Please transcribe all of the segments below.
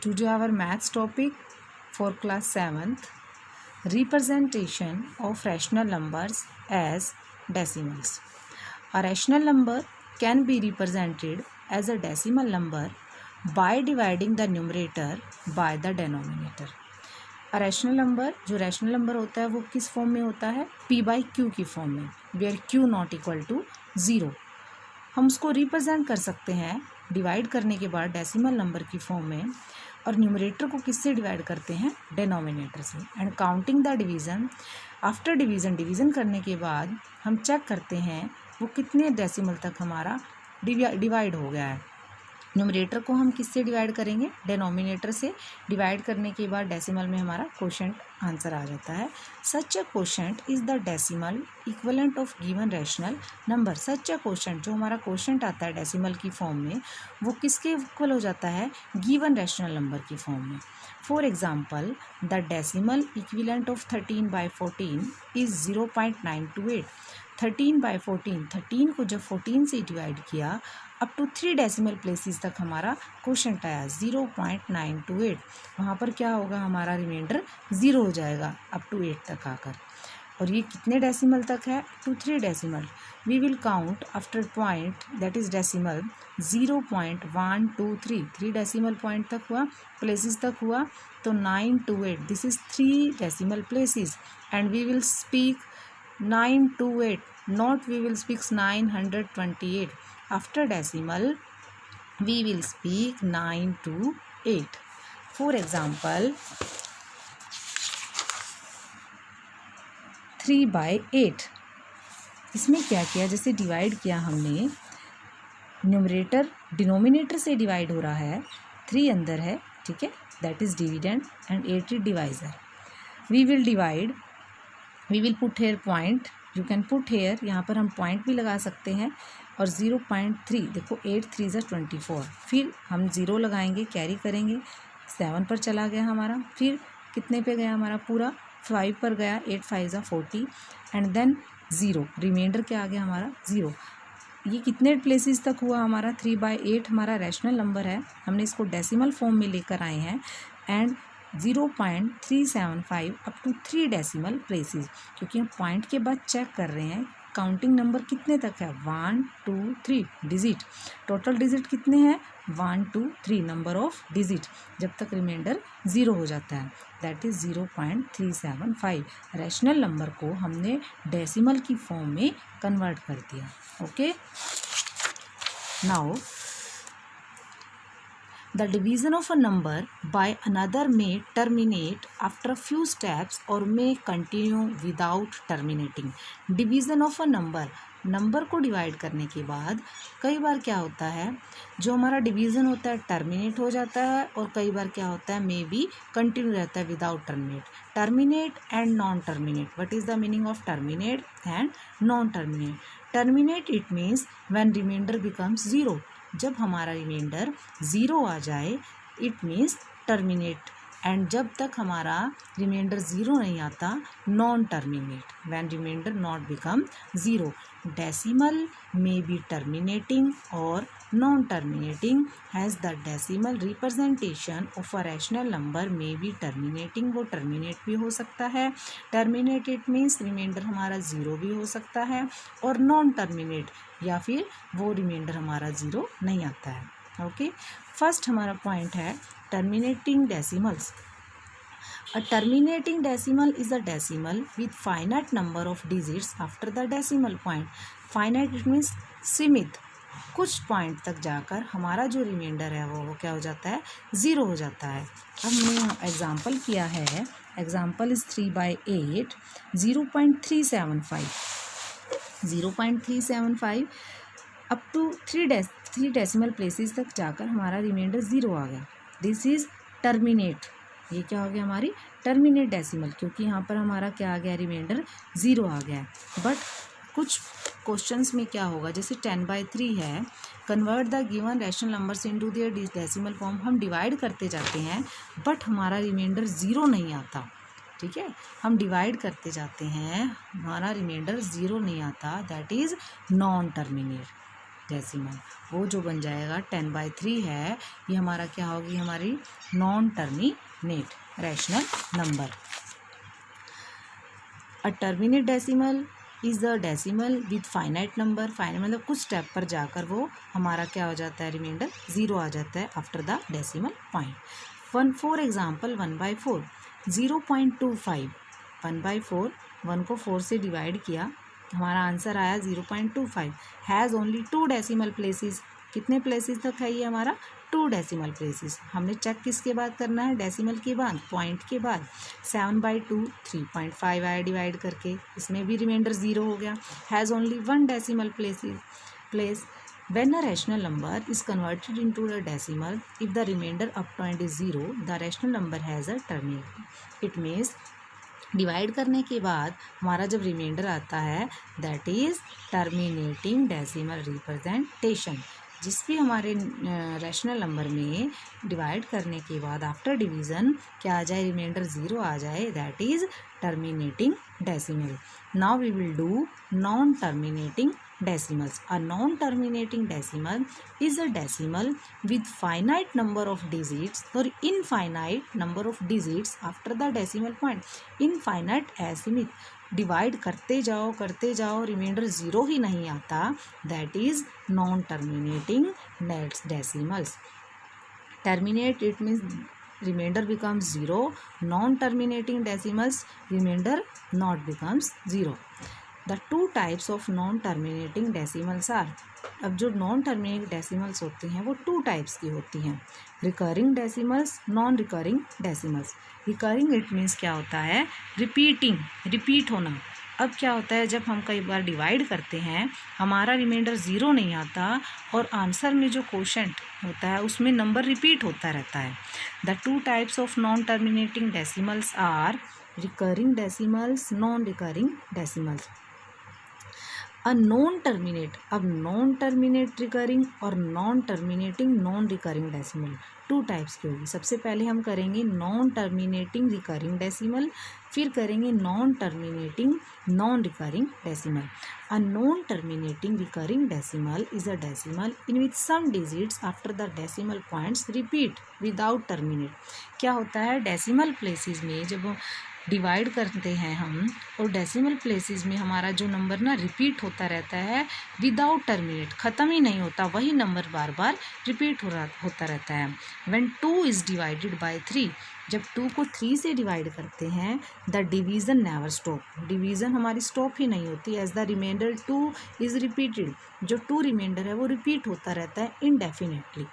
Today our maths topic for class 7th, representation of rational numbers as decimals. A rational number can be represented as a decimal number by dividing the numerator by the denominator. A rational number, जो rational number होता है वो किस form में होता है? p by q की form में, where q not equal to 0. हम उसको रिप्रेजेंट कर सकते हैं डिवाइड करने के बाद डेसिमल नंबर की फॉर्म में, और न्यूमरेटर को किससे डिवाइड करते हैं? डिनोमिनेटर से. And counting the division, after division करने के बाद हम चेक करते हैं वो कितने डेसिमल तक हमारा डिवाइड हो गया है. न्यूमरेटर को हम किससे डिवाइड करेंगे? डिनोमिनेटर से. डिवाइड करने के बाद डेसिमल में हमारा क्वोशेंट आंसर आ जाता है. Such a quotient is the decimal equivalent of given rational number. Such a quotient, जो हमारा क्वोशेंट आता है डेसिमल की फॉर्म में, वो किसके इक्वल हो जाता है? गिवन रैशनल नंबर की फॉर्म में. For example, the decimal equivalent of 13/14 is 0.928. 13/14, 13 को जब 14 से डिवाइड किया अप टू 3 डेसिमल प्लेसेस तक हमारा क्वोशेंट आया 0.928. वहाँ पर क्या होगा? हमारा रिमाइंडर 0 हो जाएगा अप टू 8 तक आकर. और ये कितने डेसिमल तक है? Up to 3 decimal. We will count after point that is decimal 0.123. 3 decimal point तक हुआ, प्लेसेस तक हुआ, तो 928. This is 3 decimal places. And we will speak 928, not we will speak 928. After decimal we will speak 9 to 8. For example, 3/8. इसमें क्या किया? जैसे divide किया हमने, न्यूमरेटर डिनोमिनेटर से डिवाइड हो रहा है, 3 अंदर है, ठीक है, that is dividend and 8 is divisor. We will divide, we will put here point, you can put here, यहाँ पर हम पॉइंट भी लगा सकते हैं. और 0.3, देखो 8 3 ज़ा 24. फिर हम 0 लगाएंगे, कैरी करेंगे, 7 पर चला गया हमारा. फिर कितने पे गया हमारा? पूरा 5 पर गया, 8 5 ज़ा 40. एंड देन 0, रिमाइंडर क्या आ गया हमारा? 0. ये कितने प्लेसेस तक हुआ हमारा? 3/8 हमारा रैशनल नंबर है, हमने इसको डेसिमल फॉर्म में लेकर आए हैं. And 0.375 up to 3 decimal places, क्योंकि हम पॉइंट के बाद चेक कर रहे हैं काउंटिंग नंबर कितने तक है? 1 2 3 डिजिट. टोटल डिजिट कितने हैं? 1 2 3 नंबर ऑफ डिजिट, जब तक रिमाइंडर 0 हो जाता है, दैट इज़ 0.375. रैशनल नंबर को हमने डेसिमल की फॉर्म में कन्वर्ट कर दिया. Okay, now the division of a number by another may terminate after a few steps or may continue without terminating. Division of a number, number को divide करने के बाद कई बार क्या होता है, जो हमारा डिवीज़न होता है टर्मिनेट हो जाता है, और कई बार क्या होता है मे बी कंटिन्यू रहता है without terminate. Terminate and non terminate. What is the meaning of terminate and non terminate? Terminate it means when reminder becomes 0. जब हमारा रिमाइंडर 0 आ जाए इट मीन्स टर्मिनेट. एंड जब तक हमारा रिमाइंडर 0 नहीं आता, non terminate, when remainder not become 0. Decimal may be terminating और non terminating. Has the decimal representation of a rational number may be terminating, वो टर्मिनेट भी हो सकता है. टर्मिनेट इट मीन्स रिमाइंडर हमारा 0 भी हो सकता है, और नॉन टर्मिनेट या फिर वो रिमाइंडर हमारा 0 नहीं आता है. ओके, फर्स्ट हमारा पॉइंट है terminating decimals. A terminating decimal is a decimal with finite number of digits after the decimal point. Finite it means सीमित, कुछ पॉइंट तक जाकर हमारा जो रिमाइंडर है वो क्या हो जाता है? 0 हो जाता है. हमने एग्जाम्पल किया है, example is 3/8, 0.375. 0.375 up to 3 decimal places तक जाकर हमारा रिमाइंडर 0 आ गया. This is terminate. ये क्या हो गया? हमारी टर्मिनेट डेसिमल, क्योंकि यहाँ पर हमारा क्या आ गया? रिमाइंडर 0 आ गया. बट कुछ क्वेश्चंस में क्या होगा, जैसे 10/3 है, convert the given rational numbers into their decimal form. हम डिवाइड करते जाते हैं बट हमारा रिमाइंडर 0 नहीं आता. ठीक है, हम डिवाइड करते जाते हैं, हमारा रिमाइंडर 0 नहीं आता, that is non terminate. Decimal, वो जो बन जाएगा 10/3 है, ये हमारा क्या होगी, हमारी non terminate rational number. A terminate decimal is the decimal with finite number. Finite मतलब कुछ स्टेप पर जाकर वो हमारा क्या हो जाता है, रिमाइंडर 0 आ जाता है after the decimal point. For example 1/4 0.25, 1/4, 1 को 4 से डिवाइड किया, हमारा आंसर आया 0.25। हैज़ ओनली 2 डेसिमल प्लेसेस, कितने प्लेसेस तक है ये हमारा, 2 डेसिमल प्लेसेस। हमने चेक किसके बाद करना है, डेसिमल के बाद, पॉइंट के बाद। 7/2 3.5 आया डिवाइड करके, इसमें भी रिमाइंडर 0 हो गया। Has only 1 decimal place. When a rational number is converted into a decimal, if the remainder up to end is 0, the rational number has a terminate. It means divide करने के बाद हमारा जब रिमाइंडर आता है, that is terminating decimal representation. जिस भी हमारे रैशनल नंबर में डिवाइड करने के बाद आफ्टर डिवीज़न क्या आ जाए, रिमाइंडर 0 आ जाए, that is terminating decimal. Now we will do non terminating decimals. A non-terminating decimal is a decimal with finite number of digits or infinite number of digits after the decimal point. Infinite asymptotic, divide करते जाओ reminder 0 ही नहीं आता, that is non terminating decimals. Terminate it means remainder becomes 0, non-terminating decimals remainder not becomes 0. The two types of non-terminating decimals are, अब जो non terminating decimals होती हैं वो 2 types की होती हैं, recurring decimals, non recurring decimals. Recurring it means क्या होता है, रिपीट होना। अब क्या होता है, जब हम कई बार डिवाइड करते हैं, हमारा रिमाइंडर 0 नहीं आता और आंसर में जो क्वोशंट होता है उसमें नंबर रिपीट होता रहता है। The 2 types of non terminating decimals are recurring decimals, non recurring decimals. A non terminate, अब नॉन टर्मिनेट रिकरिंग और non terminating non recurring decimal 2 types की होगी। सबसे पहले हम करेंगे नॉन टर्मिनेटिंग रिकरिंग डेसिमल, फिर करेंगे non terminating non recurring decimal. A non terminating recurring decimal is a decimal in which some digits after the decimal points repeat without terminate. क्या होता है, डेसिमल प्लेसेस में जब डिवाइड करते हैं हम, और डेसिमल प्लेसेस में हमारा जो नंबर ना रिपीट होता रहता है विदाउट टर्मिनेट, ख़त्म ही नहीं होता, वही नंबर बार बार रिपीट होता रहता है। व्हेन 2 इज़ डिवाइडेड बाय 3, जब 2 को 3 से डिवाइड करते हैं, the division never stop, division हमारी स्टॉप ही नहीं होती, as the remainder 2 is repeated, जो 2 रिमाइंडर है वो रिपीट होता रहता है इनडेफिनेटली,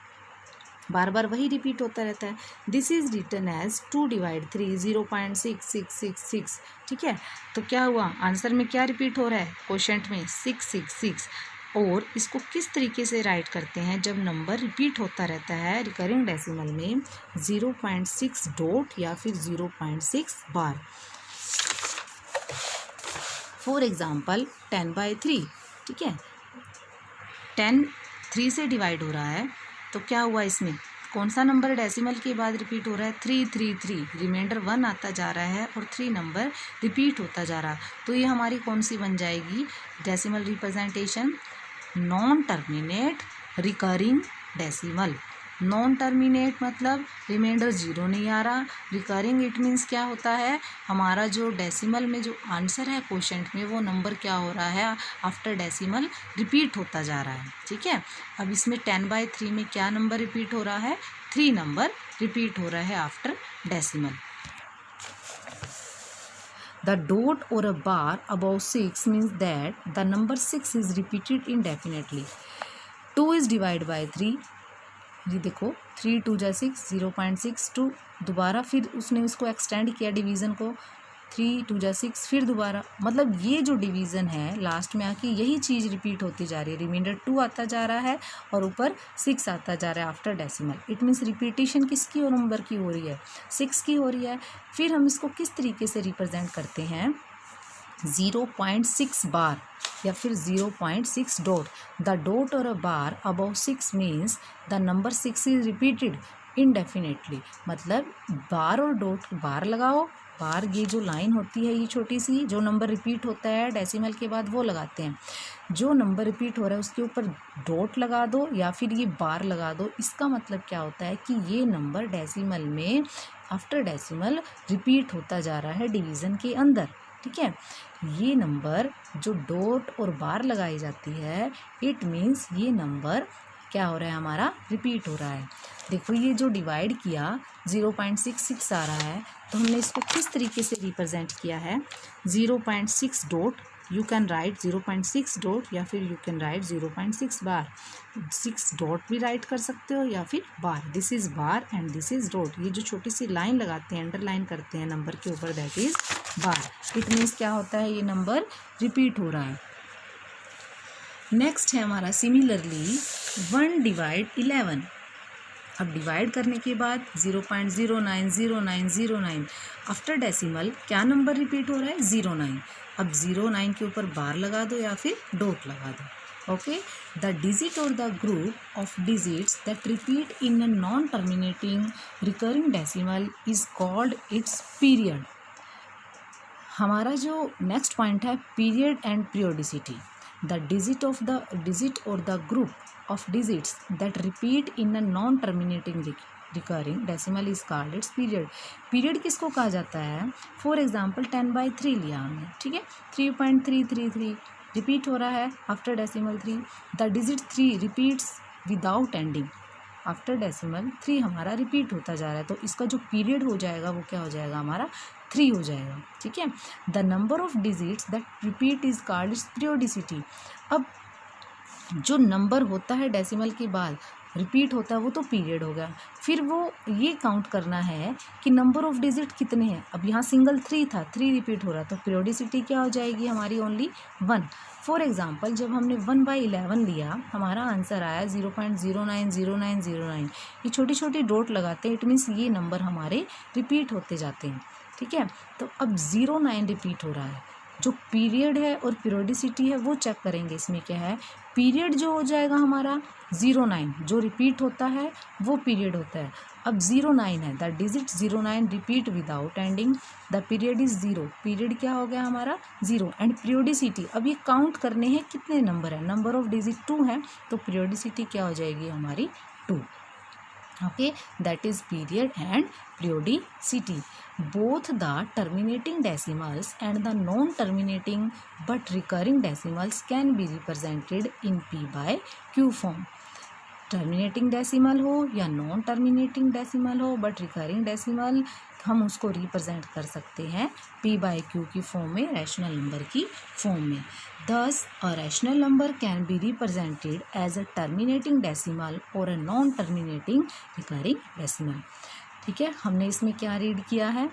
बार बार वही रिपीट होता रहता है। This is written as 2/3 0.6666। ठीक है, तो क्या हुआ, आंसर में क्या रिपीट हो रहा है, क्वोशंट में 666। और इसको किस तरीके से राइट करते हैं, जब नंबर रिपीट होता रहता है रिकरिंग डेसिमल में 0.6 डॉट या फिर 0.6 बार। फॉर एग्ज़ाम्पल 10/3, ठीक है, 10 3 से डिवाइड हो रहा है, तो क्या हुआ, इसमें कौन सा नंबर डेसिमल के बाद रिपीट हो रहा है, 333, रिमाइंडर 1 आता जा रहा है और 3 नंबर रिपीट होता जा रहा है, तो ये हमारी कौन सी बन जाएगी decimal representation, non terminate recurring decimal. Non terminate मतलब रिमाइंडर 0 नहीं आ रहा, रिकरिंग इट मीन्स क्या होता है, हमारा जो डेसिमल में जो आंसर है क्वोशंट में वो नंबर क्या हो रहा है, आफ्टर डेसिमल रिपीट होता जा रहा है। ठीक है, अब इसमें 10/3 में क्या नंबर रिपीट हो रहा है, 3 नंबर रिपीट हो रहा है after decimal. The dot or a bar above 6 means that the number 6 is repeated indefinitely. 2 is divided by 3, ये देखो 3 2 जा 6 0.62, दोबारा फिर उसने उसको एक्सटेंड किया डिवीज़न को, 3 2 जा 6, फिर दोबारा, मतलब ये जो डिवीज़न है लास्ट में आके यही चीज़ रिपीट होती जा रही है, रिमाइंडर 2 आता जा रहा है और ऊपर 6 आता जा रहा है after decimal. It means repetition किसकी और नंबर की हो रही है, 6 की हो रही है। फिर हम इसको किस तरीके से रिप्रेजेंट करते हैं, 0.6 बार या फिर 0.6 डॉट। द डॉट और a bar above 6 means the number 6 is repeated indefinitely, मतलब बार और डॉट, बार लगाओ बार ये जो लाइन होती है, ये छोटी सी जो नंबर रिपीट होता है डेसिमल के बाद वो लगाते हैं। जो नंबर रिपीट हो रहा है उसके ऊपर डॉट लगा दो या फिर ये बार लगा दो। इसका मतलब क्या होता है कि ये नंबर डेसिमल में आफ्टर डेसिमल रिपीट होता जा रहा है डिवीज़न के अंदर। ठीक है, ये नंबर जो डॉट और बार लगाई जाती है, इट मीन्स ये नंबर क्या हो रहा है, हमारा रिपीट हो रहा है। देखो ये जो डिवाइड किया 0.66 आ रहा है, तो हमने इसको किस तरीके से रिप्रेजेंट किया है, 0.6 dot, you can write 0.6 dot या फिर you can write 0.6 bar. 6 dot भी राइट कर सकते हो या फिर bar. This is bar and this is dot. ये जो छोटी सी लाइन लगाते हैं, अंडरलाइन करते हैं नंबर के ऊपर, that is bar. It means क्या होता है, ये नंबर रिपीट हो रहा है। नेक्स्ट है हमारा सिमिलरली 1 डिवाइड 11। अब डिवाइड करने के बाद 0.090909 आफ्टर डेसिमल क्या नंबर रिपीट हो रहा है, 09। अब 09 के ऊपर बार लगा दो या फिर डॉट लगा दो। ओके, द डिजिट और the group of digits that repeat in a non terminating recurring decimal is called its period. हमारा जो नेक्स्ट पॉइंट है period and periodicity. The digit और the group of digits that repeat in a non-terminating recurring decimal is called its period. Period किसको कहा जाता है, for example 10/3 लिया हमने, ठीक है, 3.333 रिपीट हो रहा है after decimal 3। The digit 3 repeats without ending, after decimal 3 हमारा रिपीट होता जा रहा है, तो इसका जो पीरियड हो जाएगा वो क्या हो जाएगा, हमारा 3 हो जाएगा। ठीक है, the number of digits that repeat is called it's periodicity. अब जो नंबर होता है डेसिमल के बाद रिपीट होता है वो तो पीरियड हो गया। फिर वो ये काउंट करना है कि नंबर ऑफ डिजिट कितने हैं। अब यहाँ सिंगल 3 था, 3 रिपीट हो रहा, तो पीरियोडिसिटी क्या हो जाएगी हमारी, ओनली 1। फॉर एग्जांपल जब हमने 1/11 लिया, हमारा आंसर आया 0.090909। ये छोटी छोटी डॉट लगाते हैं, इट मीन्स ये नंबर हमारे रिपीट होते जाते हैं। ठीक है, तो अब 09 रिपीट हो रहा है। जो पीरियड है और पीरियोडिसिटी है वो चेक करेंगे। इसमें क्या है, पीरियड जो हो जाएगा हमारा 09, जो रिपीट होता है वो पीरियड होता है। अब 09 है, the digit 09 repeat without ending, the period is 0। Period क्या हो गया हमारा 0 एंड पीरियोडिसिटी। अब ये काउंट करने हैं कितने नंबर है, नंबर ऑफ डिजिट 2 है, तो पीरियोडिसिटी क्या हो जाएगी हमारी 2। okay, that is period and periodicity. Both the terminating decimals and the non-terminating but recurring decimals can be represented in P/Q form. Terminating decimal हो या नॉन टर्मिनेटिंग डेसिमल हो, but recurring decimal हम उसको represent कर सकते हैं P/Q की form में, रैशनल नंबर की फॉर्म में। Thus, a rational number can be represented as a terminating decimal or a non-terminating recurring decimal. ठीक है, हमने इसमें क्या रीड किया है,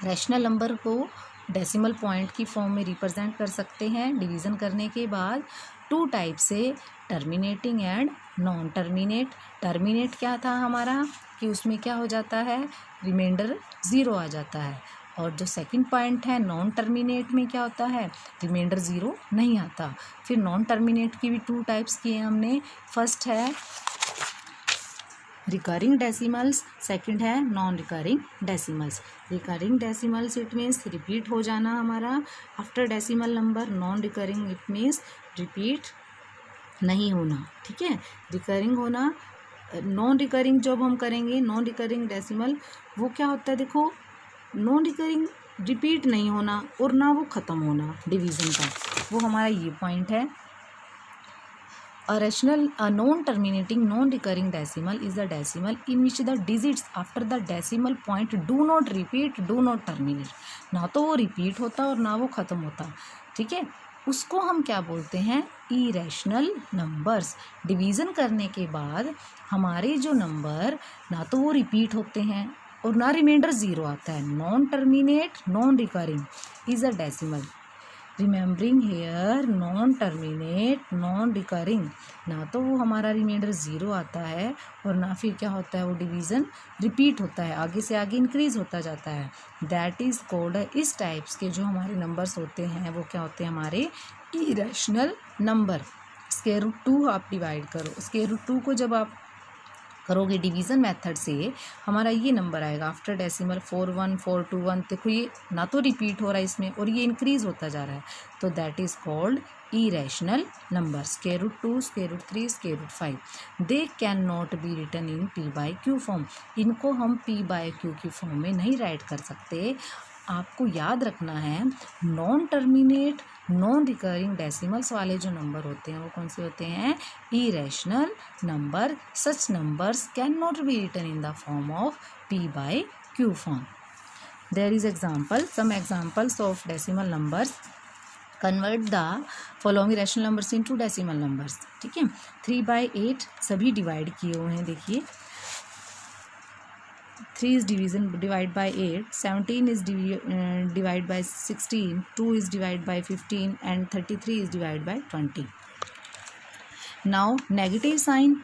रैशनल नंबर को डेसिमल पॉइंट की फॉर्म में रिप्रेजेंट कर सकते हैं डिवीज़न करने के बाद। 2 टाइप से, terminating and non terminate. Terminate क्या था हमारा कि उसमें क्या हो जाता है, रिमाइंडर 0 आ जाता है। और जो सेकंड पॉइंट है नॉन टर्मिनेट में क्या होता है, रिमाइंडर 0 नहीं आता। फिर नॉन टर्मिनेट की भी 2 टाइप्स किए हमने। फर्स्ट है रिकरिंग डेसिमल्स, सेकंड है non recurring decimals. Recurring decimals it means repeat हो जाना हमारा after decimal number. Non recurring it means repeat नहीं होना। ठीक है, रिकरिंग होना। नॉन रिकरिंग जब हम करेंगे नॉन रिकरिंग डेसिमल, वो क्या होता है, देखो नॉन रिकरिंग रिपीट नहीं होना और ना वो ख़त्म होना डिवीज़न का, वो हमारा ये पॉइंट है। A non-terminating, non-recurring decimal is a decimal in which the digits after the decimal point do not repeat, do not terminate. ना तो वो रिपीट होता और ना वो ख़त्म होता। ठीक है, उसको हम क्या बोलते हैं, इरेशनल नंबर्स। डिवीज़न करने के बाद हमारे जो नंबर ना तो वो रिपीट होते हैं और ना रिमाइंडर 0 आता है। Non terminate, non recurring is a decimal. Remembering here, non terminate, non recurring, ना तो वो हमारा रिमाइंडर 0 आता है और ना फिर क्या होता है, वो डिवीज़न रिपीट होता है, आगे से आगे इंक्रीज होता जाता है। दैट इज़ कॉल्ड, इस टाइप्स के जो हमारे नंबर्स होते हैं वो क्या होते हैं, हमारे इरेशनल नंबर। स्क्वायर रूट 2 आप डिवाइड करो, स्क्वायर रूट 2 को जब आप करोगे डिवीज़न मेथड से, हमारा ये नंबर आएगा आफ्टर डेसिमल 41421। देखो ये ना तो रिपीट हो रहा है इसमें और ये इंक्रीज होता जा रहा है, तो that is called irrational numbers. √2, √3, √5 they can not be written in p/q form. इनको हम p/q की फॉर्म में नहीं राइट कर सकते। आपको याद रखना है non terminate non recurring decimals वाले जो नंबर होते हैं वो कौन से होते हैं? Irrational number. Such numbers can not be written in the form of p/q form. There is example, some examples of decimal numbers. Convert the following rational numbers into decimal numbers. ठीक है, 3/8 सभी डिवाइड किए हुए हैं। देखिए 3 is divide by 8, 17 is divide by 16, 2 is divide by 15 and 33 is divide by 20. Now negative sign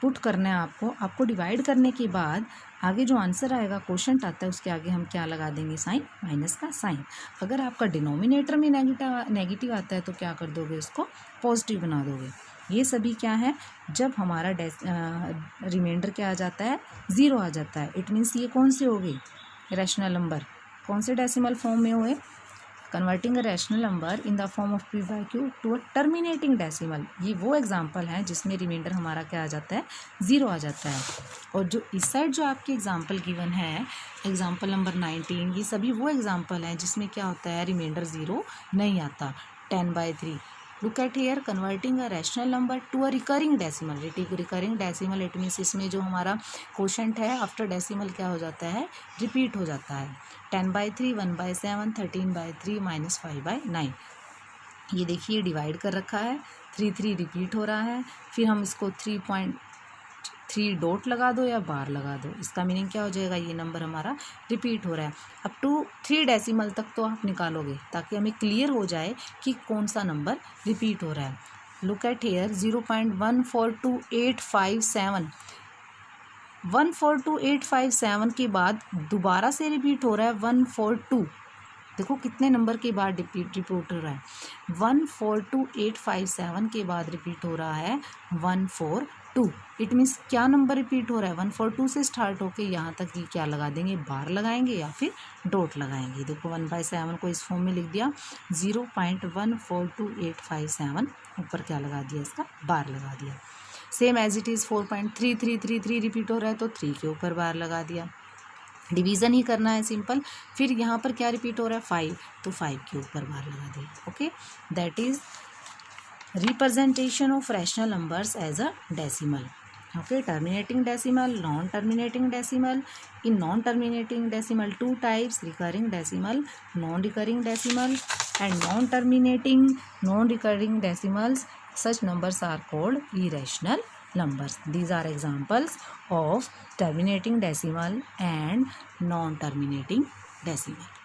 put करना है आपको डिवाइड करने के बाद आगे जो आंसर आएगा क्वोशंट आता है उसके आगे हम क्या लगा देंगे? साइन, माइनस का साइन। अगर आपका डिनोमिनेटर में नेगेटिव आता है तो क्या कर दोगे? उसको पॉजिटिव बना दोगे। ये सभी क्या है? जब हमारा रिमाइंडर क्या आ जाता है? 0 आ जाता है। इट मीन्स ये कौन से हो गए? Rational number. कौन से डेसिमल फॉर्म में हुए? Converting a rational number in the form of p/q to a terminating decimal. ये वो एग्जाम्पल है जिसमें रिमाइंडर हमारा क्या आ जाता है? 0 आ जाता है। और जो इस साइड जो आपकी एग्जाम्पल गिवन है, एग्जाम्पल नंबर 19, ये सभी वो एग्जाम्पल हैं जिसमें क्या होता है? रिमाइंडर 0 नहीं आता। 10/3। Look at here, converting a rational number to a recurring decimal. Recurring decimal it means इसमें जो हमारा क्वोशंट है आफ्टर डेसिमल क्या हो जाता है? रिपीट हो जाता है। 10/3, 1/7, 13/3, -5/9। ये देखिए डिवाइड कर रखा है, 3 रिपीट हो रहा है। फिर हम इसको 3.3 डॉट लगा दो या बार लगा दो। इसका मीनिंग क्या हो जाएगा? ये नंबर हमारा रिपीट हो रहा है। अप टू 3 डेसिमल तक तो आप निकालोगे ताकि हमें क्लियर हो जाए कि कौन सा नंबर रिपीट हो रहा है। लुक एट हेयर, 0.142857 142,857 के बाद दोबारा से रिपीट हो रहा है 142। देखो कितने नंबर के बाद रिपीट हो रहा है? 142,857 के बाद रिपीट हो रहा है 142। इट मीन्स क्या नंबर रिपीट हो रहा है? 142 से स्टार्ट होके यहाँ तक ये क्या लगा देंगे? बार लगाएंगे या फिर डॉट लगाएंगे। देखो 1/7 को इस फॉर्म में लिख दिया, 0.142857 ऊपर क्या लगा दिया? इसका बार लगा दिया। Same as it is 4.3333 repeat हो रहा है तो 3 के ऊपर बार लगा दिया। डिवीज़न ही करना है सिंपल। फिर यहाँ पर क्या रिपीट हो रहा है? 5, तो 5 के ऊपर बार लगा दिया। Okay, that is representation of rational numbers as a decimal. Okay, terminating decimal, non-terminating decimal. In non-terminating decimal, 2 types: recurring decimal, non-recurring decimal, and non-terminating, non-recurring decimals. Such numbers are called irrational numbers. These are examples of terminating decimal and non-terminating decimal.